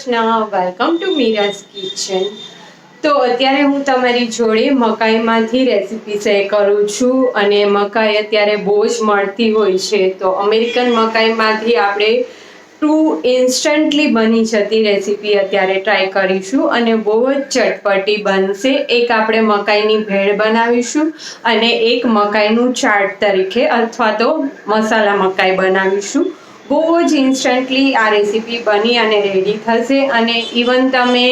Krishna. Welcome to Mira's kitchen. તો અત્યારે હું તમારી જોડે મકાઈમાંથી રેસીપી શેર કરું છું. અને મકાઈ અત્યારે બહુ જ મળતી હોય છે, તો અમેરિકન મકાઈમાંથી આપણે ઇન્સ્ટન્ટલી બની જતી રેસીપી અત્યારે ટ્રાય કરીશું અને બહુ જ ચટપટી બનશે. એક આપણે મકાઈની ભેળ બનાવીશું અને એક મકાઈનું ચાટ તરીકે અથવા તો મસાલા મકાઈ બનાવીશું. બહુ જ ઇન્સ્ટન્ટલી આ રેસીપી બની અને રેડી થશે. અને ઇવન તમે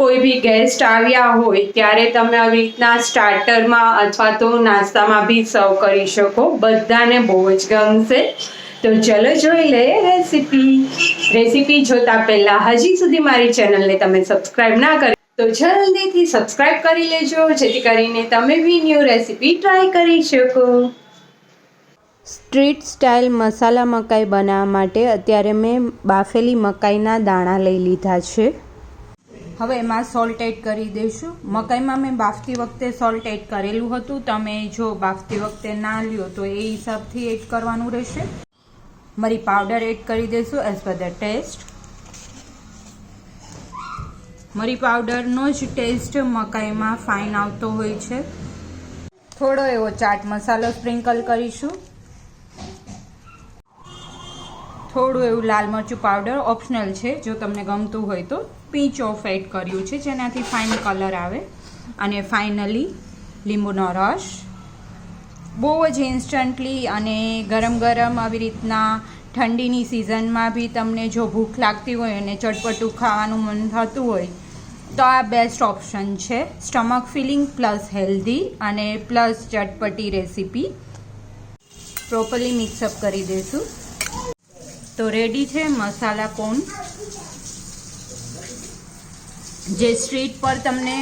કોઈ બી ગેસ્ટ આવ્યા હોય ત્યારે તમે આવી રીતના સ્ટાર્ટરમાં અથવા તો નાસ્તામાં બી સર્વ કરી શકો. બધાને બહુ જ ગમશે. તો ચલો જોઈ લે રેસીપી જોતા પહેલા હજી સુધી મારી ચેનલને તમે સબસ્ક્રાઇબ ના કરી તો જલ્દીથી સબસ્ક્રાઇબ કરી લેજો, જેથી કરીને તમે બી ન્યૂ રેસીપી ટ્રાય કરી શકો. સ્ટ્રીટ સ્ટાઇલ મસાલા મકાઈ બનાવવા માટે અત્યારે મેં બાફેલી મકાઈના દાણા લઈ લીધા છે. હવે એમાં સોલ્ટ એડ કરી દઈશું. મકાઈમાં મેં બાફતી વખતે સોલ્ટ એડ કરેલું હતું. તમે જો બાફતી વખતે ના લ્યો તો એ હિસાબથી એડ કરવાનું રહેશે. મરી પાવડર એડ કરી દઈશું એઝ પર ધ ટેસ્ટ. મરી પાવડરનો જ ટેસ્ટ મકાઈમાં ફાઇન આવતો હોય છે. થોડો એવો ચાટ મસાલો સ્પ્રિંકલ કરીશું. થોડું એવું લાલ મરચું પાવડર ઓપ્શનલ છે, જો તમને ગમતું હોય તો. પીંચ ઓફ એડ કર્યું છે જેનાથી ફાઇન કલર આવે. અને ફાઇનલી લીંબુનો રસ. બહુ જ ઇન્સ્ટન્ટલી અને ગરમ ગરમ આવી રીતના ઠંડીની સિઝનમાં બી તમને જો ભૂખ લાગતી હોય અને ચટપટું ખાવાનું મન થતું હોય તો આ બેસ્ટ ઓપ્શન છે. સ્ટમક ફિલિંગ પ્લસ હેલ્ધી અને પ્લસ ચટપટી રેસીપી. પ્રોપરલી મિક્સઅપ કરી દઈશું. તો રેડી છે મસાલા કોન, જે સ્ટ્રીટ પર તમને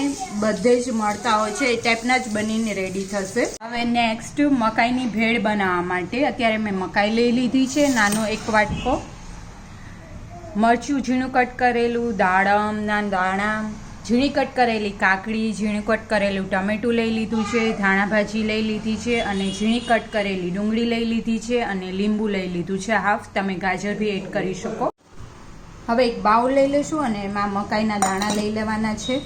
બધે જ મળતા હોય છે એ ટાઈપના જ બનીને રેડી થશે. હવે નેક્સ્ટ મકાઈની ભેળ બનાવવા માટે અત્યારે મેં મકાઈ લઈ લીધી છે, નાનો એક વાટકો. મરચું ઝીણું કટ કરેલું, દાડમના દાણા, ઝીણી કટ કરેલી કાકડી, ઝીણું કટ કરેલું ટમેટું લઈ લીધું છે, ધાણા ભાજી લઈ લીધી છે અને ઝીણી કટ કરેલી ડુંગળી લઈ લીધી છે અને લીંબુ લઈ લીધું છે હાફ. તમે ગાજર બી એડ કરી શકો. હવે એક બાઉલ લઈ લઈશું અને એમાં મકાઈના દાણા લઈ લેવાના છે.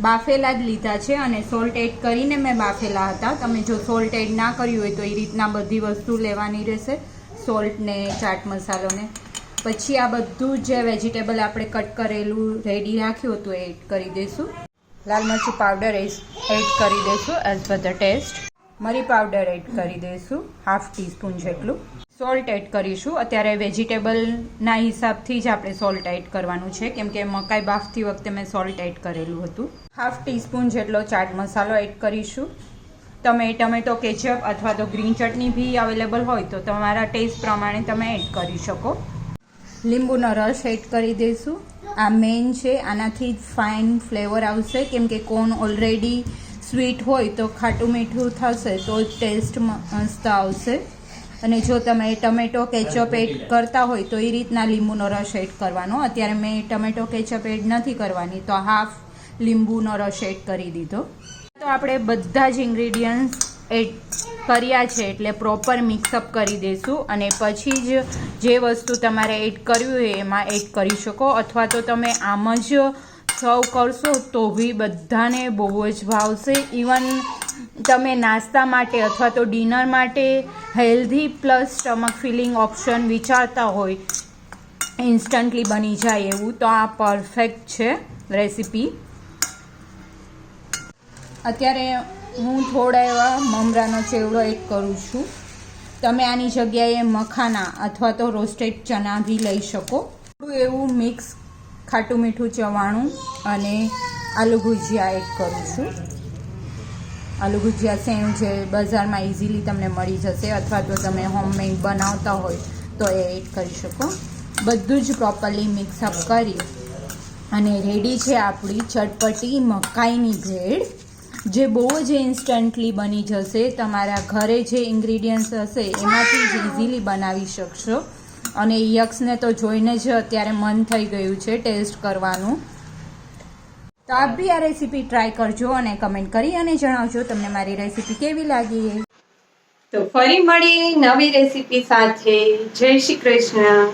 બાફેલા જ લીધા છે અને સોલ્ટ એડ કરીને મેં બાફેલા હતા. તમે જો સોલ્ટ એડ ના કર્યું હોય તો એ રીતના બધી વસ્તુ લેવાની રહેશે, સોલ્ટ ને ચાટ મસાલો ને. પછી આ બધું જે વેજીટેબલ આપણે કટ કરેલું રેડી રાખ્યું હતું એ એડ કરી દઈશું. લાલ મરચું પાવડર એડ કરી દઈશું એઝ પર ધ ટેસ્ટ. મરી પાવડર એડ કરી દઈશું હાફ ટીસ્પૂન જેટલું. સોલ્ટ એડ કરીશું. અત્યારે વેજીટેબલના હિસાબથી જ આપણે સોલ્ટ એડ કરવાનું છે, કેમ કે મકાઈ બાફતી વખતે મેં સોલ્ટ એડ કરેલું હતું. હાફ ટીસ્પૂન જેટલો ચાટ મસાલો એડ કરીશું. તમે ટમેટો કેચઅપ અથવા તો ગ્રીન ચટણી બી અવેલેબલ હોય તો તમારા ટેસ્ટ પ્રમાણે તમે એડ કરી શકો. લીંબુનો રસ એડ કરી દઈશું. આ મેઇન છે, આનાથી ફાઇન ફ્લેવર આવશે, કેમ કે કોન ઓલરેડી સ્વીટ હોય તો ખાટું મીઠું થશે તો ટેસ્ટ મસ્ત આવશે. અને જો તમે ટમેટો કેચઅપ એડ કરતા હોય તો એ રીતના લીંબુનો રસ એડ કરવાનો. અત્યારે મેં ટમેટો કેચઅપ એડ નથી કરવાની તો હાફ લીંબુનો રસ એડ કરી દીધો. તો આપણે બધા જ ઇન્ગ્રીડિયન્ટ્સ એડ કર્યા છે એટલે પ્રોપર મિક્સઅપ કરી દઈશું. અને પછી જ જે વસ્તુ તમારે એડ કરવી હોય એમાં એડ કરી શકો, અથવા તો તમે આમ જ સર્વ કરશો તો બી બધાને બહુ જ ભાવશે. ઇવન તમે નાસ્તા માટે અથવા તો ડિનર માટે healthy plus stomach filling option વિચારતા હોય, ઇન્સ્ટન્ટલી બની જાય એવું, તો આ પરફેક્ટ છે રેસીપી. અત્યારે હું થોડા એવા મમરાનો ચેવડો એડ કરું છું. તમે આની જગ્યાએ મખાના અથવા તો રોસ્ટેડ ચણા બી લઈ શકો. થોડું એવું મિક્સ ખાટું મીઠું ચવાણું અને આલુ ભુજિયા એડ કરું છું. આલુ ભુજિયા સેવ જે બજારમાં ઇઝીલી તમને મળી જશે, અથવા તો તમે હોમમેડ બનાવતા હોય તો એ એડ કરી શકો. બધું જ પ્રોપરલી મિક્સઅપ કરી અને રેડી છે આપણી ચટપટી મકાઈની ભેળ, જે બહુ જ ઇન્સ્ટન્ટલી બની જશે. તમારા ઘરે જે ઇન્ગ્રીડિયન્ટ્સ હશે એમાંથી જ ઇઝીલી બનાવી શકશો. અને યક્ષને તો જોઈને જ અત્યારે મન થઈ ગયું છે ટેસ્ટ કરવાનું. તો આપ બી આ રેસીપી ટ્રાય કરજો અને કમેન્ટ કરી અને જણાવજો તમને મારી રેસીપી કેવી લાગી. તો ફરી મળીએ નવી રેસીપી સાથે. જય શ્રી કૃષ્ણ.